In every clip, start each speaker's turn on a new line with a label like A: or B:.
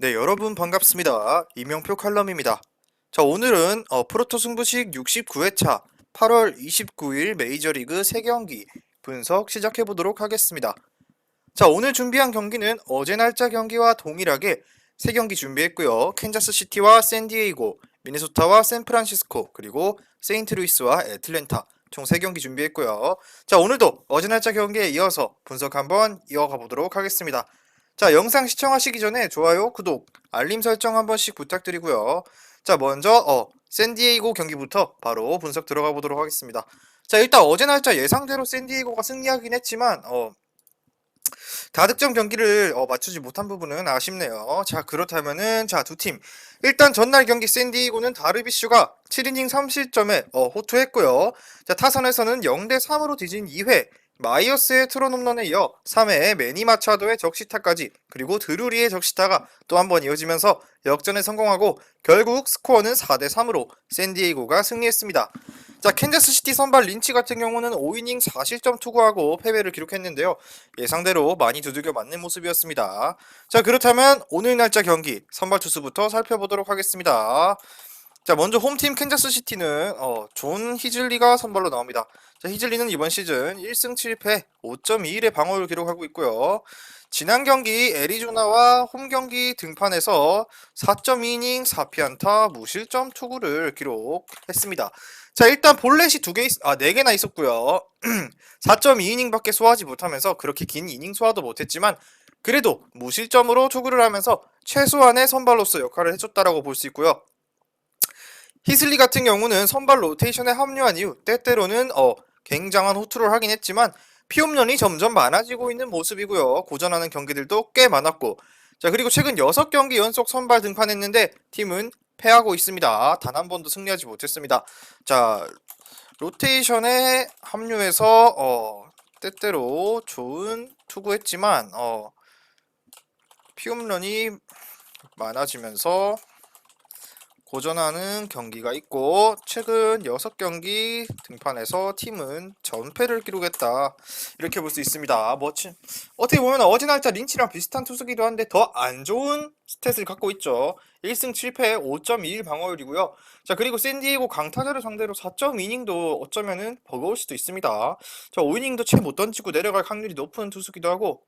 A: 네, 여러분 반갑습니다. 이명표 칼럼입니다. 자, 오늘은 프로토 승부식 69회차 8월 29일 메이저리그 3경기 분석 시작해 보도록 하겠습니다. 자, 오늘 준비한 경기는 어제 날짜 경기와 동일하게 3경기 준비했고요. 캔자스시티와 샌디에이고, 미네소타와 샌프란시스코, 그리고 세인트루이스와 애틀랜타 총 3경기 준비했고요. 자, 오늘도 어제 날짜 경기에 이어서 분석 한번 이어가 보도록 하겠습니다. 자, 영상 시청하시기 전에 좋아요, 구독, 알림 설정 한 번씩 부탁드리고요. 자, 먼저 샌디에이고 경기부터 바로 분석 들어가 보도록 하겠습니다. 자, 일단 어제 날짜 예상대로 샌디에이고가 승리하긴 했지만 다득점 경기를 맞추지 못한 부분은 아쉽네요. 자, 그렇다면은 두 팀. 일단 전날 경기 샌디에이고는 다르비슈가 7이닝 3실점에 호투했고요. 자, 타선에서는 0대 3으로 뒤진 2회 마이어스의 트론 홈런에 이어 3회에 매니 마차도의 적시타까지, 그리고 드루리의 적시타가 또 한 번 이어지면서 역전에 성공하고 결국 스코어는 4대 3으로 샌디에이고가 승리했습니다. 자, 캔자스시티 선발 린치 같은 경우는 5이닝 4실점 투구하고 패배를 기록했는데요. 예상대로 많이 두들겨 맞는 모습이었습니다. 자, 그렇다면 오늘 날짜 경기 선발 투수부터 살펴보도록 하겠습니다. 자, 먼저 홈팀 캔자스시티는 존 히즐리가 선발로 나옵니다. 자, 히즐리는 이번 시즌 1승 7패 5.21의 방어를 기록하고 있고요. 지난 경기 애리조나와 홈 경기 등판에서 4.2이닝 4피안타 무실점 투구를 기록했습니다. 자, 일단 볼넷이 4개나 있었고요. 4.2이닝밖에 소화하지 못하면서 그렇게 긴 이닝 소화도 못했지만 그래도 무실점으로 투구를 하면서 최소한의 선발로서 역할을 해줬다라고 볼 수 있고요. 히슬리 같은 경우는 선발 로테이션에 합류한 이후 때때로는 굉장한 호투를 하긴 했지만 피홈런이 점점 많아지고 있는 모습이고요. 고전하는 경기들도 꽤 많았고, 자, 그리고 최근 6경기 연속 선발 등판했는데 팀은 패하고 있습니다. 단 한 번도 승리하지 못했습니다. 자, 로테이션에 합류해서 때때로 좋은 투구했지만 피홈런이 많아지면서 고전하는 경기가 있고, 최근 6경기 등판에서 팀은 전패를 기록했다, 이렇게 볼 수 있습니다. 어떻게 보면 어제 날짜 린치랑 비슷한 투수기도 한데 더 안 좋은 스탯을 갖고 있죠. 1승 7패 5.21 방어율이고요. 자, 그리고 샌디에이고 강타자를 상대로 4.2이닝도 어쩌면은 버거울 수도 있습니다. 자, 5이닝도 채 못 던지고 내려갈 확률이 높은 투수기도 하고,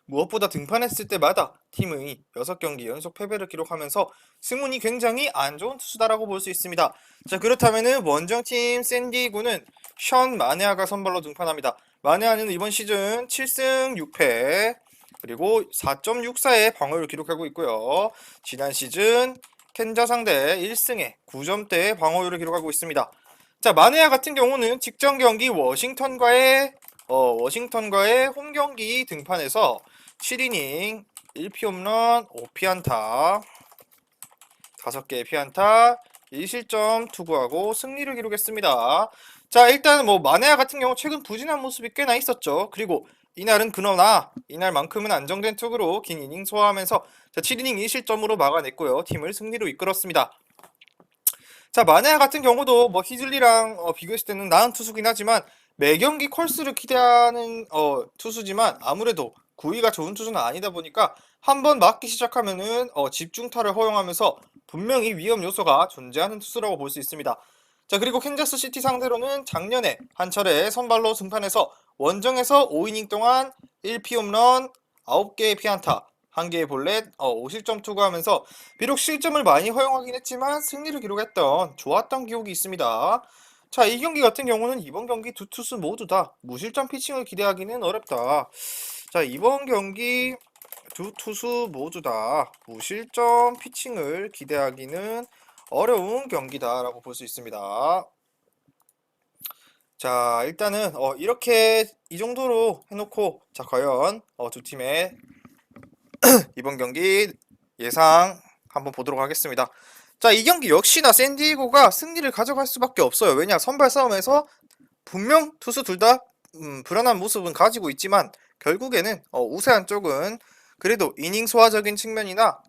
A: 무엇보다 등판했을 때마다 팀의 6경기 연속 패배를 기록하면서 승운이 굉장히 안 좋은 투수다라고 볼 수 있습니다. 자, 그렇다면은 원정팀 샌디에이고는 션 마네아가 선발로 등판합니다. 마네아는 이번 시즌 7승 6패 그리고 4.64의 방어를 기록하고 있고요. 지난 시즌 캔자 상대 1승에 9점대의 방어율을 기록하고 있습니다. 자, 마네아 같은 경우는 직전 경기 워싱턴과의 홈 경기 등판에서 7이닝 1피홈런 5피안타 5개의 피안타 1실점 투구하고 승리를 기록했습니다. 자, 일단 마네아 같은 경우 최근 부진한 모습이 꽤나 있었죠. 그리고 그러나 이날만큼은 안정된 투구로 긴 이닝 소화하면서 7이닝 1실점으로 막아냈고요. 팀을 승리로 이끌었습니다. 자, 마네아 같은 경우도 히즐리랑 비교했을 때는 나은 투수긴 하지만 매경기 콜수를 기대하는 투수지만 아무래도 구위가 좋은 투수는 아니다 보니까 한번 맞기 시작하면은 집중타를 허용하면서 분명히 위험 요소가 존재하는 투수라고 볼 수 있습니다. 자, 그리고 캔자스시티 상대로는 작년에 한 차례 선발로 등판해서 원정에서 5이닝 동안 1피홈런 9개의 피안타 1개의 볼넷 5실점 투구하면서 비록 실점을 많이 허용하긴 했지만 승리를 기록했던 좋았던 기억이 있습니다. 자, 이 경기 같은 경우는 이번 경기 두 투수 모두 다 무실점 피칭을 기대하기는 어렵다. 자, 이번 경기 두 투수 모두 다 무실점 피칭을 기대하기는 어려운 경기다라고 볼 수 있습니다. 자, 일단은 이렇게 이 정도로 해놓고, 자, 과연 두 팀의 이번 경기 예상 한번 보도록 하겠습니다. 자, 이 경기 역시나 샌디에이고가 승리를 가져갈 수밖에 없어요. 왜냐, 선발 싸움에서 분명 투수 둘 다 불안한 모습은 가지고 있지만 결국에는 우세한 쪽은 그래도 이닝 소화적인 측면이나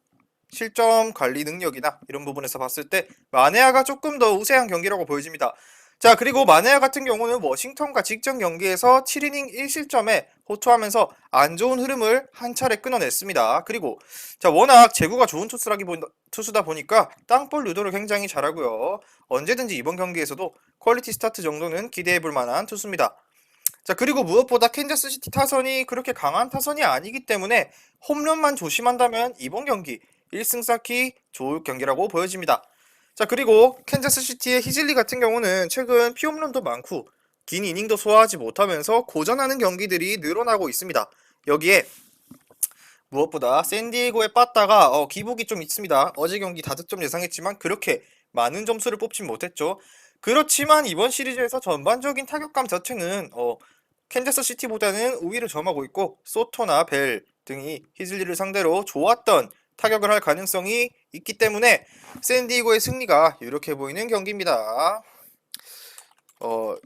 A: 실점 관리 능력이나 이런 부분에서 봤을 때 마네아가 조금 더 우세한 경기라고 보여집니다. 자, 그리고 마네아 같은 경우는 워싱턴과 직전 경기에서 7이닝 1실점에 호투하면서 안 좋은 흐름을 한 차례 끊어냈습니다. 그리고 자, 워낙 제구가 좋은 투수다 보니까 땅볼 유도를 굉장히 잘하고요. 언제든지 이번 경기에서도 퀄리티 스타트 정도는 기대해볼 만한 투수입니다. 자, 그리고 무엇보다 캔자스시티 타선이 그렇게 강한 타선이 아니기 때문에 홈런만 조심한다면 이번 경기 1승 쌓기 좋을 경기라고 보여집니다. 자, 그리고 캔자스시티의 히즐리 같은 경우는 최근 피홈런도 많고 긴 이닝도 소화하지 못하면서 고전하는 경기들이 늘어나고 있습니다. 여기에 무엇보다 샌디에고에 빠따가 기복이 좀 있습니다. 어제 경기 다득점 예상했지만 그렇게 많은 점수를 뽑진 못했죠. 그렇지만 이번 시리즈에서 전반적인 타격감 자체는 캔자스 시티보다는 우위를 점하고 있고 소토나 벨 등이 히즐리를 상대로 좋았던 타격을 할 가능성이 있기 때문에 샌디에고의 승리가 유력해 보이는 경기입니다.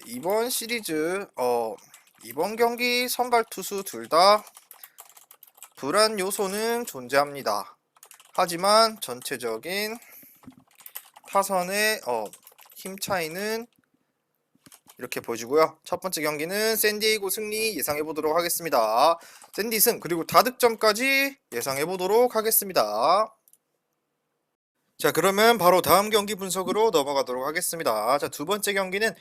A: 이번 시리즈 이번 경기 선발 투수 둘 다 불안 요소는 존재합니다. 하지만 전체적인 타선의 힘 차이는 이렇게 보여주고요. 첫 번째 경기는 샌디에이고 승리 예상해 보도록 하겠습니다. 샌디 승 그리고 다득점까지 예상해 보도록 하겠습니다. 자, 그러면 바로 다음 경기 분석으로 넘어가도록 하겠습니다. 자, 두 번째 경기는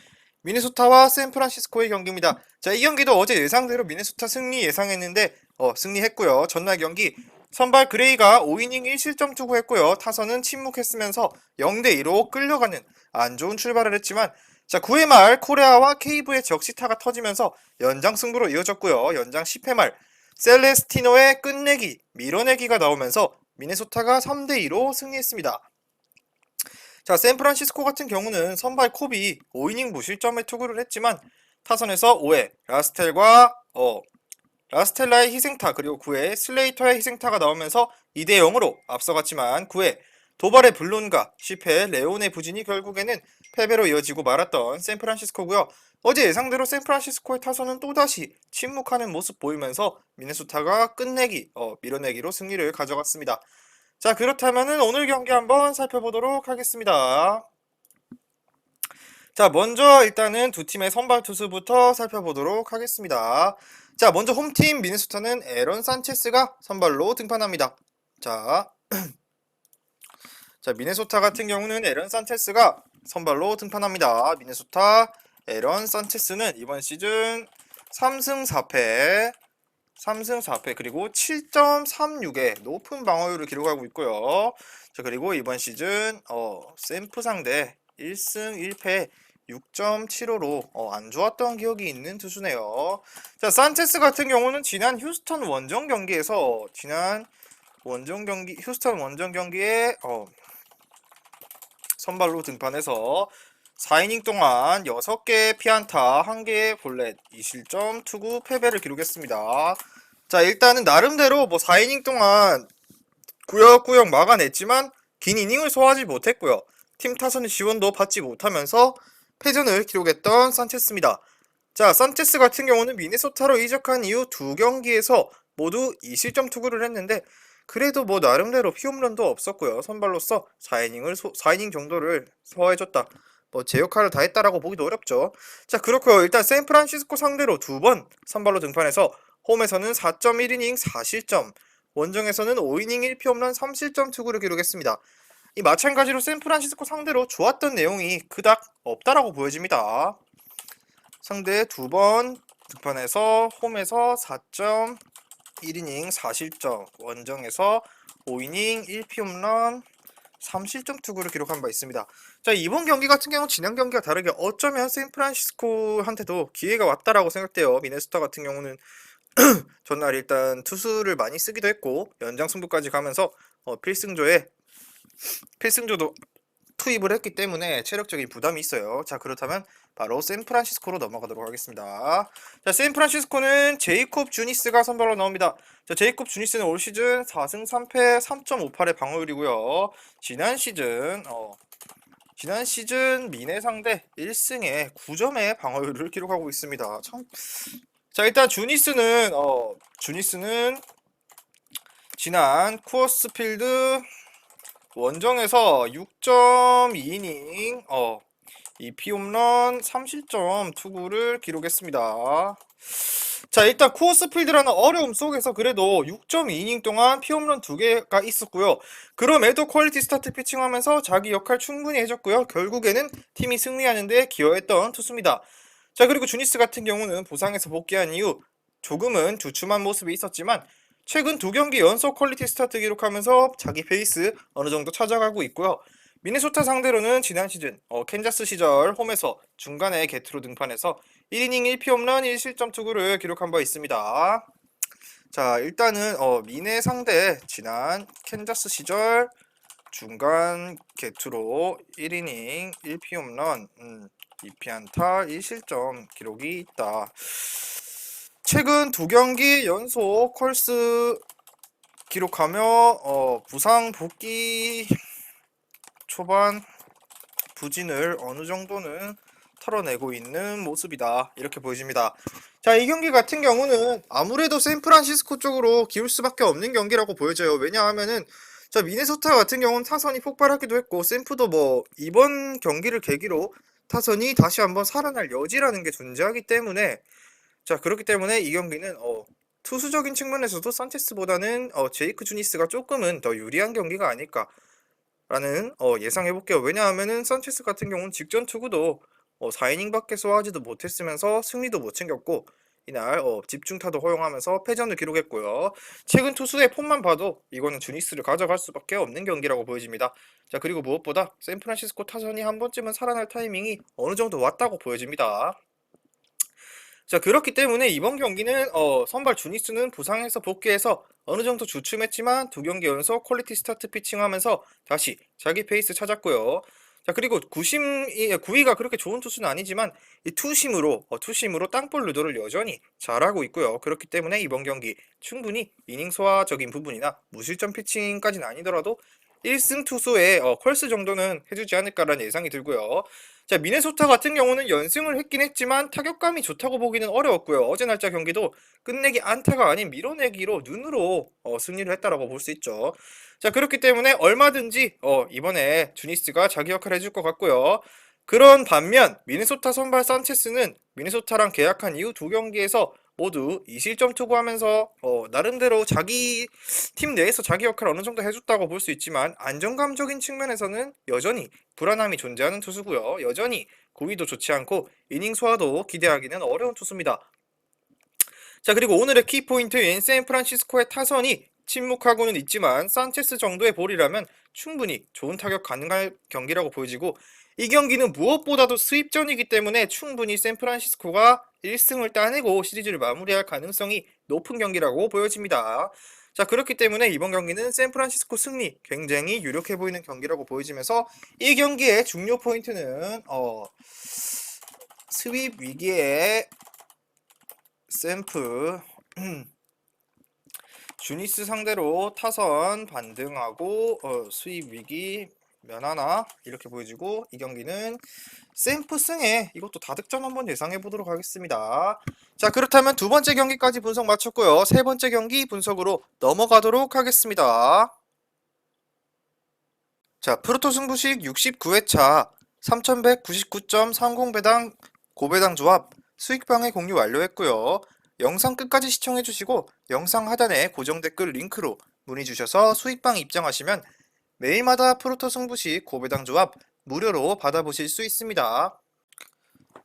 A: 미네소타와 샌프란시스코의 경기입니다. 자, 이 경기도 어제 예상대로 미네소타 승리 예상했는데 승리했고요. 전날 경기 선발 그레이가 5이닝 1실점 투구했고요. 타선은 침묵했으면서 0대2로 끌려가는 안 좋은 출발을 했지만 자, 9회 말 코레아와 케이브의 적시타가 터지면서 연장 승부로 이어졌고요. 연장 10회 말 셀레스티노의 끝내기, 밀어내기가 나오면서 미네소타가 3대2로 승리했습니다. 자, 샌프란시스코 같은 경우는 선발 콥이 5이닝 무실점에 투구를 했지만 타선에서 5회 라스텔라의 희생타 그리고 9회 슬레이터의 희생타가 나오면서 2대0으로 앞서갔지만 9회 도발의 블론과 10회 레온의 부진이 결국에는 패배로 이어지고 말았던 샌프란시스코고요. 어제 예상대로 샌프란시스코의 타선은 또다시 침묵하는 모습 보이면서 미네소타가 끝내기, 밀어내기로 승리를 가져갔습니다. 자, 그렇다면은 오늘 경기 한번 살펴보도록 하겠습니다. 자, 먼저 일단은 두 팀의 선발 투수부터 살펴보도록 하겠습니다. 자, 먼저 홈팀 미네소타는 에런 산체스가 선발로 등판합니다. 자, 미네소타 같은 경우는 에런 산체스가 선발로 등판합니다. 미네소타 에런 산체스는 이번 시즌 3승 4패 그리고 7.36의 높은 방어율을 기록하고 있고요. 자, 그리고 이번 시즌 샘프 상대 1승 1패 6.75로 안 좋았던 기억이 있는 투수네요. 자, 산체스 같은 경우는 지난 휴스턴 원정 경기에서 휴스턴 원정 경기에 선발로 등판해서 4이닝 동안 6개의 피안타, 1개의 볼넷, 2실점, 투구, 패배를 기록했습니다. 자, 일단은 나름대로 4이닝 동안 구역구역 막아냈지만 긴 이닝을 소화하지 못했고요. 팀 타선의 지원도 받지 못하면서 패전을 기록했던 산체스입니다. 자, 산체스 같은 경우는 미네소타로 이적한 이후 두 경기에서 모두 2실점 투구를 했는데 그래도 나름대로 피홈런도 없었고요. 선발로서 4이닝 정도를 소화해줬다. 제 역할을 다 했다라고 보기도 어렵죠. 자, 그렇고요. 일단 샌프란시스코 상대로 두 번 선발로 등판해서 홈에서는 4.1이닝 4실점, 원정에서는 5이닝 1피홈런 3실점 투구를 기록했습니다. 이 마찬가지로 샌프란시스코 상대로 좋았던 내용이 그닥 없다라고 보여집니다. 상대 두 번 등판해서 홈에서 4.1이닝 4실점, 원정에서 5이닝 1피홈런 3실점 투구를 기록한 바 있습니다. 자, 이번 경기 같은 경우 지난 경기와 다르게 어쩌면 샌프란시스코한테도 기회가 왔다라고 생각돼요. 미네소타 같은 경우는 전날 일단 투수를 많이 쓰기도 했고 연장 승부까지 가면서 필승조도 투입을 했기 때문에 체력적인 부담이 있어요. 자, 그렇다면 바로 샌프란시스코로 넘어가도록 하겠습니다. 자, 샌프란시스코는 제이콥 주니스가 선발로 나옵니다. 자, 제이콥 주니스는 올 시즌 4승 3패 3.58의 방어율이고요. 지난 시즌 미네 상대 1승에 9점의 방어율을 기록하고 있습니다. 참. 자, 일단 주니스는 지난 쿠어스필드 원정에서 6.2이닝 2피 홈런 3실점 투구를 기록했습니다. 자, 일단 코어스필드라는 어려움 속에서 그래도 6.2이닝 동안 피홈런 2개가 있었고요. 그럼에도 퀄리티 스타트 피칭하면서 자기 역할 충분히 해줬고요. 결국에는 팀이 승리하는 데 기여했던 투수입니다. 자, 그리고 주니스 같은 경우는 부상에서 복귀한 이후 조금은 주춤한 모습이 있었지만 최근 2경기 연속 퀄리티 스타트 기록하면서 자기 페이스 어느 정도 찾아가고 있고요. 미네소타 상대로는 지난 시즌 캔자스 시절 홈에서 중간에 게트로 등판해서 1이닝 1피홈런 1실점 투구를 기록한 바 있습니다. 자, 일단은 미네 상대 지난 캔자스 시절 중간 게트로 1이닝 1피홈런 2피안타 1실점 기록이 있다. 최근 2경기 연속 콜스 기록하며 부상 복귀 초반 부진을 어느 정도는 털어내고 있는 모습이다. 이렇게 보여집니다. 자, 이 경기 같은 경우는 아무래도 샌프란시스코 쪽으로 기울 수밖에 없는 경기라고 보여져요. 왜냐하면은 자, 미네소타 같은 경우는 타선이 폭발하기도 했고 샌프도 뭐 이번 경기를 계기로 타선이 다시 한번 살아날 여지라는 게 존재하기 때문에 자, 그렇기 때문에 이 경기는 투수적인 측면에서도 산체스보다는 제이크 주니스가 조금은 더 유리한 경기가 아닐까 라는 예상해볼게요. 왜냐하면은 산체스 같은 경우는 직전 투구도 4이닝밖에 소화하지도 못했으면서 승리도 못 챙겼고 이날 집중타도 허용하면서 패전을 기록했고요. 최근 투수의 폼만 봐도 이거는 주니스를 가져갈 수밖에 없는 경기라고 보여집니다. 자, 그리고 무엇보다 샌프란시스코 타선이 한 번쯤은 살아날 타이밍이 어느 정도 왔다고 보여집니다. 자, 그렇기 때문에 이번 경기는 선발 주니스는 부상에서 복귀해서 어느 정도 주춤했지만 2경기 연속 퀄리티 스타트 피칭하면서 다시 자기 페이스 찾았고요. 자, 그리고 구위가 그렇게 좋은 투수는 아니지만 이 투심으로 땅볼 루도를 여전히 잘하고 있고요. 그렇기 때문에 이번 경기 충분히 이닝 소화적인 부분이나 무실점 피칭까지는 아니더라도 1승 투수의 퀄스 정도는 해주지 않을까라는 예상이 들고요. 자, 미네소타 같은 경우는 연승을 했긴 했지만 타격감이 좋다고 보기는 어려웠고요. 어제 날짜 경기도 끝내기 안타가 아닌 밀어내기로 눈으로 승리를 했다라고 볼 수 있죠. 자, 그렇기 때문에 얼마든지 이번에 주니스가 자기 역할을 해줄 것 같고요. 그런 반면 미네소타 선발 산체스는 미네소타랑 계약한 이후 2경기에서 모두 2실점 투구하면서 나름대로 자기 팀 내에서 자기 역할을 어느 정도 해줬다고 볼 수 있지만 안정감적인 측면에서는 여전히 불안함이 존재하는 투수고요. 여전히 구위도 좋지 않고 이닝 소화도 기대하기는 어려운 투수입니다. 자, 그리고 오늘의 키포인트인 샌프란시스코의 타선이 침묵하고는 있지만 산체스 정도의 볼이라면 충분히 좋은 타격 가능할 경기라고 보여지고 이 경기는 무엇보다도 수입전이기 때문에 충분히 샌프란시스코가 1승을 따내고 시리즈를 마무리할 가능성이 높은 경기라고 보여집니다. 자, 그렇기 때문에 이번 경기는 샌프란시스코 승리 굉장히 유력해 보이는 경기라고 보여지면서 이 경기의 중요 포인트는 스윕 위기에 샌프 주니스 상대로 타선 반등하고 수입 위기 면하나 이렇게 보여지고 이 경기는 샌프 승에 이것도 다득점 한번 예상해 보도록 하겠습니다. 자, 그렇다면 두 번째 경기까지 분석 마쳤고요. 세 번째 경기 분석으로 넘어가도록 하겠습니다. 자, 프로토 승부식 69회차 3199.30배당 고배당 조합 수익방해 공유 완료했고요. 영상 끝까지 시청해주시고 영상 하단에 고정 댓글 링크로 문의 주셔서 수익방 입장하시면 매일마다 프로토 승부식 고배당 조합 무료로 받아보실 수 있습니다.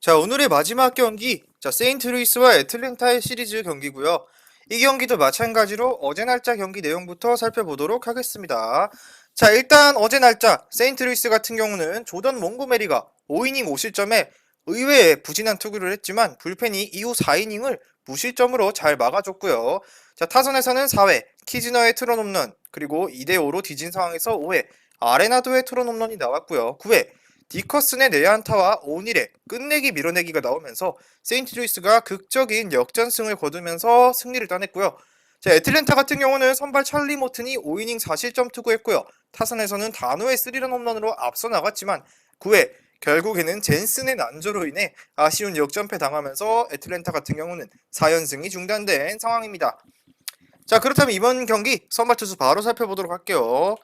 A: 자, 오늘의 마지막 경기 세인트루이스와 애틀랜타의 시리즈 경기고요. 이 경기도 마찬가지로 어제 날짜 경기 내용부터 살펴보도록 하겠습니다. 자, 일단 어제 날짜 세인트루이스 같은 경우는 조던 몽고메리가 5이닝 5실점에 의외의 부진한 투구를 했지만 불펜이 이후 4이닝을 무실점으로 잘 막아줬고요. 자, 타선에서는 4회 키즈너의 트런 홈런, 그리고 2대5로 뒤진 상황에서 5회 아레나도의 트런 홈런이 나왔고요. 9회 디커슨의 내야안타와 오닐의 끝내기 밀어내기가 나오면서 세인트루이스가 극적인 역전승을 거두면서 승리를 따냈고요. 자, 애틀랜타 같은 경우는 선발 찰리 모튼이 5이닝 4실점 투구했고요. 타선에서는 단호의 3런 홈런으로 앞서 나갔지만 9회 결국에는 젠슨의 난조로 인해 아쉬운 역전패 당하면서 애틀랜타 같은 경우는 4연승이 중단된 상황입니다. 자, 그렇다면 이번 경기 선발 투수 바로 살펴보도록 할게요.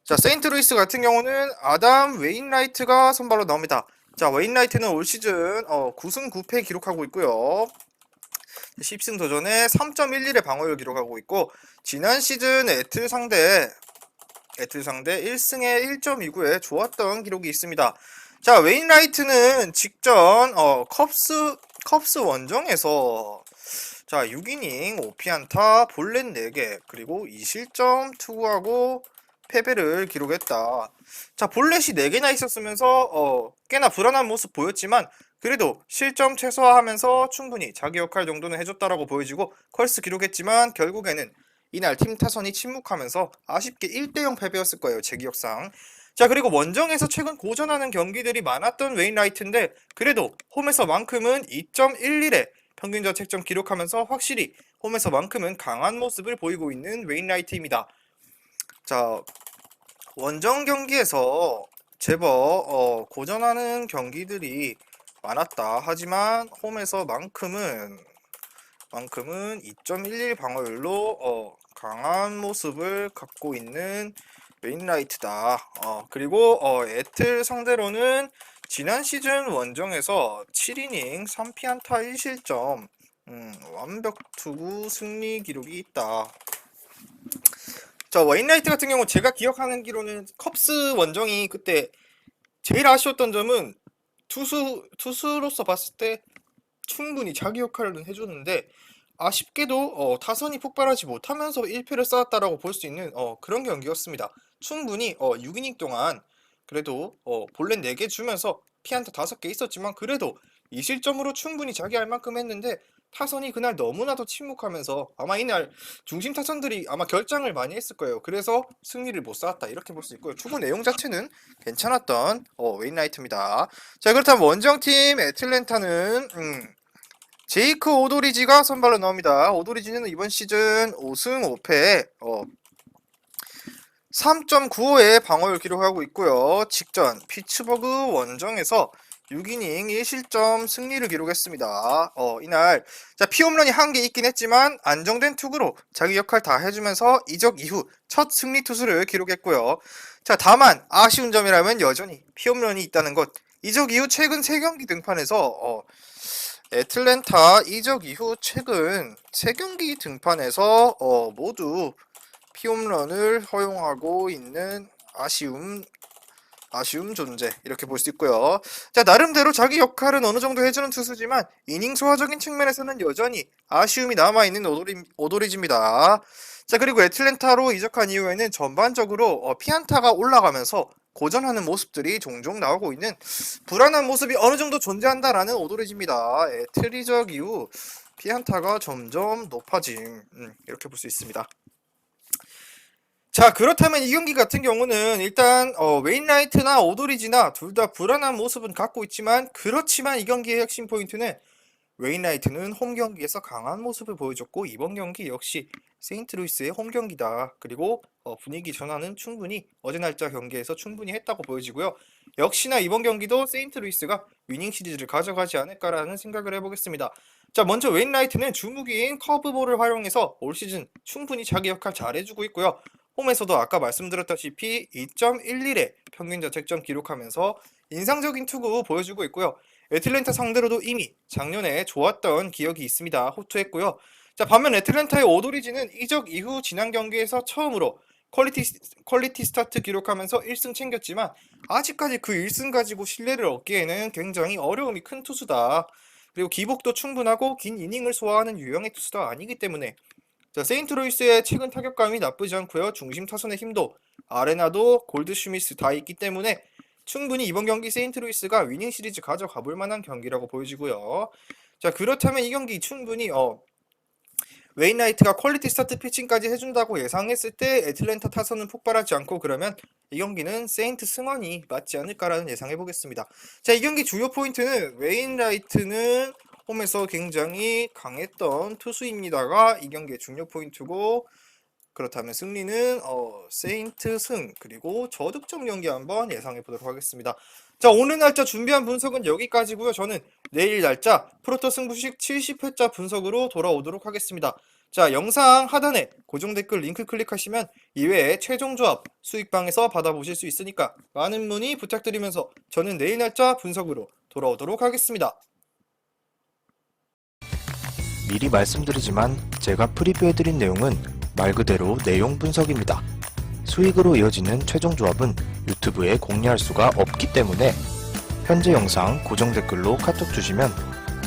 A: 자, 세인트루이스 같은 경우는 아담 웨인라이트가 선발로 나옵니다. 자, 웨인라이트는 올 시즌 9승 9패 기록하고 있고요. 10승 도전에 3.11의 방어율 기록하고 있고, 지난 시즌 애틀 상대 1승에 1.29에 좋았던 기록이 있습니다. 자, 웨인라이트는 직전 컵스 원정에서 자 6이닝 5피안타 볼넷 4개 그리고 2실점 투구하고 패배를 기록했다. 자, 볼넷이 4개나 있었으면서 꽤나 불안한 모습 보였지만 그래도 실점 최소화하면서 충분히 자기 역할 정도는 해줬다라고 보여지고 컬스 기록했지만 결국에는 이날 팀 타선이 침묵하면서 아쉽게 1대0 패배였을 거예요, 제 기억상. 자, 그리고 원정에서 최근 고전하는 경기들이 많았던 웨인라이트인데 그래도 홈에서만큼은 2.11에 평균 자책점 기록하면서 확실히 홈에서만큼은 강한 모습을 보이고 있는 웨인라이트입니다. 자, 원정 경기에서 제법 고전하는 경기들이 많았다. 하지만 홈에서만큼은 2.11 방어율로 강한 모습을 갖고 있는 웨인라이트다. 그리고 애틀 상대로는 지난 시즌 원정에서 7이닝 3피안타 1실점 완벽 투구 승리 기록이 있다. 자, 웨인라이트 같은 경우 제가 기억하는 기로는 컵스 원정이 그때 제일 아쉬웠던 점은 투수로서 봤을 때 충분히 자기 역할을 해줬는데 아쉽게도 타선이 폭발하지 못하면서 1패를 쌓았다라고 볼 수 있는 그런 경기였습니다. 충분히 6이닝 동안 그래도 볼넷 4개 주면서 피안타 5개 있었지만 그래도 2실점으로 충분히 자기 할 만큼 했는데 타선이 그날 너무나도 침묵하면서 아마 이날 중심 타선들이 아마 결장을 많이 했을 거예요. 그래서 승리를 못 쌓았다 이렇게 볼 수 있고요. 투구 내용 자체는 괜찮았던 웨인라이트입니다. 자, 그렇다면 원정팀 애틀랜타는 제이크 오도리지가 선발로 나옵니다. 오도리지는 이번 시즌 5승 5패 3.95의 방어율 기록하고 있고요. 직전 피츠버그 원정에서 6이닝 1실점 승리를 기록했습니다. 이날 자, 피홈런이 한 개 있긴 했지만 안정된 투구로 자기 역할 다 해주면서 이적 이후 첫 승리 투수를 기록했고요. 자, 다만 아쉬운 점이라면 여전히 피홈런이 있다는 것. 이적 이후 최근 3경기 등판에서 애틀랜타 이적 이후 최근 3경기 등판에서 모두 피홈런을 허용하고 있는 아쉬움 존재 이렇게 볼 수 있고요. 자, 나름대로 자기 역할은 어느 정도 해주는 투수지만 이닝 소화적인 측면에서는 여전히 아쉬움이 남아있는 오도리지입니다. 자, 그리고 애틀랜타로 이적한 이후에는 전반적으로 피안타가 올라가면서 고전하는 모습들이 종종 나오고 있는 불안한 모습이 어느 정도 존재한다라는 오도리지입니다. 애틀 이적 이후 피안타가 점점 높아짐 이렇게 볼 수 있습니다. 자, 그렇다면 이 경기 같은 경우는 일단 웨인라이트나 오도리지나 둘 다 불안한 모습은 갖고 있지만 그렇지만 이 경기의 핵심 포인트는 웨인라이트는 홈 경기에서 강한 모습을 보여줬고 이번 경기 역시 세인트루이스의 홈 경기다. 그리고 분위기 전환은 충분히 어제 날짜 경기에서 충분히 했다고 보여지고요. 역시나 이번 경기도 세인트루이스가 위닝 시리즈를 가져가지 않을까라는 생각을 해보겠습니다. 자, 먼저 웨인라이트는 주무기인 커브볼을 활용해서 올 시즌 충분히 자기 역할 잘해주고 있고요. 홈에서도 아까 말씀드렸다시피 2.11의 평균 자책점 기록하면서 인상적인 투구 보여주고 있고요. 애틀랜타 상대로도 이미 작년에 좋았던 기억이 있습니다. 호투했고요. 자, 반면 애틀랜타의 오도리지는 이적 이후 지난 경기에서 처음으로 퀄리티 스타트 기록하면서 1승 챙겼지만 아직까지 그 1승 가지고 신뢰를 얻기에는 굉장히 어려움이 큰 투수다. 그리고 기복도 충분하고 긴 이닝을 소화하는 유형의 투수가 아니기 때문에 자, 세인트루이스의 최근 타격감이 나쁘지 않고요. 중심 타선의 힘도 아레나도 골드슈미스 다 있기 때문에 충분히 이번 경기 세인트루이스가 위닝 시리즈 가져가 볼 만한 경기라고 보여지고요. 자, 그렇다면 이 경기 충분히 웨인라이트가 퀄리티 스타트 피칭까지 해준다고 예상했을 때 애틀랜타 타선은 폭발하지 않고 그러면 이 경기는 세인트 승원이 맞지 않을까라는 예상해 보겠습니다. 자, 이 경기 주요 포인트는 웨인라이트는 홈에서 굉장히 강했던 투수입니다가 이 경기의 중요 포인트고 그렇다면 승리는 세인트 승 그리고 저득점 경기 한번 예상해 보도록 하겠습니다. 자, 오늘 날짜 준비한 분석은 여기까지고요. 저는 내일 날짜 프로토 승부식 70회차 분석으로 돌아오도록 하겠습니다. 자, 영상 하단에 고정 댓글 링크 클릭하시면 이외에 최종 조합 수익방에서 받아보실 수 있으니까 많은 문의 부탁드리면서 저는 내일 날짜 분석으로 돌아오도록 하겠습니다.
B: 미리 말씀드리지만 제가 프리뷰해드린 내용은 말 그대로 내용 분석입니다. 수익으로 이어지는 최종 조합은 유튜브에 공개할 수가 없기 때문에 현재 영상 고정 댓글로 카톡 주시면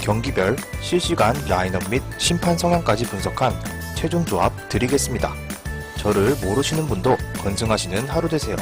B: 경기별 실시간 라인업 및 심판 성향까지 분석한 최종 조합 드리겠습니다. 저를 모르시는 분도 건승하시는 하루 되세요.